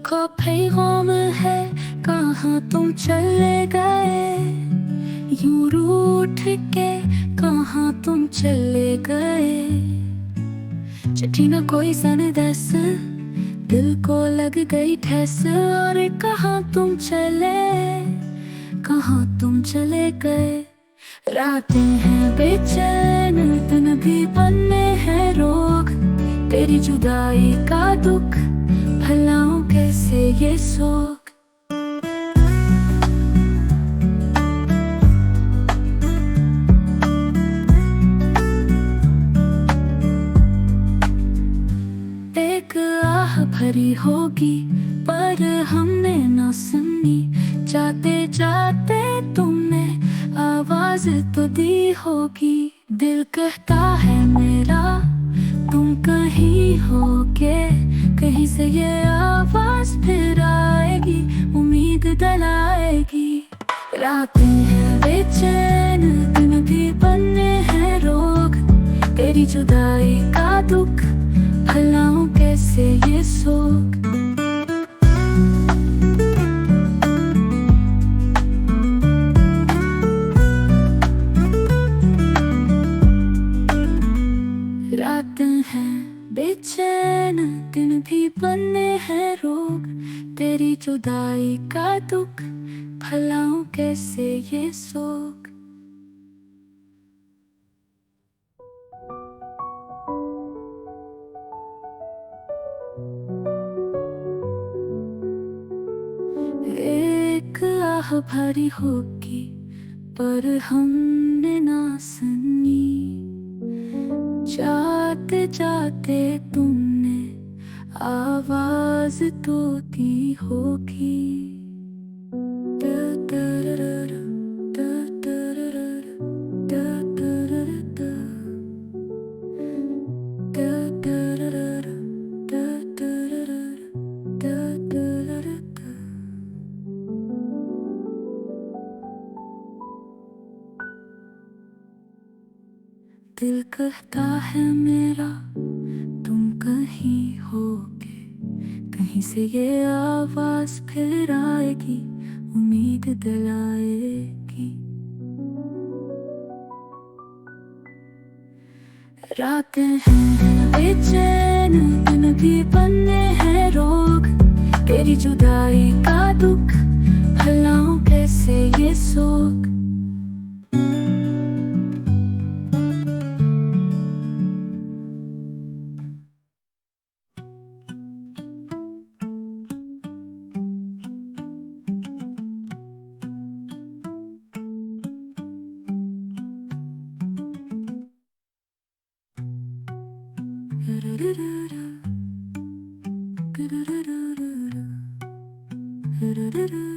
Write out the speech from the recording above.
को पैगाम है, कहाँ तुम चले गए। यूं रूठ के कहाँ तुम चले गए। चिट्ठी न कोई संदेश, दिल को लग गई ठेस। और कहाँ तुम चले, कहाँ तुम चले गए। रातें हैं बेचैन, दिन भी बनने हैं रोग। तेरी जुदाई का दुख, भलाऊं कैसे ये सोग। एक आह भरी होगी पर हमने ना सुनी। जाते जाते तुमने आवाज तो दी होगी। दिल कहता है मेरा तुम कहीं होगे। कहीं से ये आवाज फिर आएगी, उम्मीद दिलाएगी। रातें हैं बेचैन, दिन भी बनने हैं रोग। तेरी जुदाई का दुख, भलाऊं कैसे ये सोग। रातें हैं बेचैन, दिन भी बनने हैं रोग। तेरी जुदाई का दुख, भलाऊं कैसे ये सोग। एक आह भरी होगी पर हमने ना सुनी। जाते जाते तुमने आवाज तो दी होगी। दिल कहता है मेरा तुम कहीं होगे। कहीं से ये आवाज फिर आएगी, उम्मीद दिलाएगी। रातें हैं बेचैन, दिन भी बनने हैं रोग। तेरी जुदाई का दुख, भलाऊं कैसे ये सोग। Da da da da da da.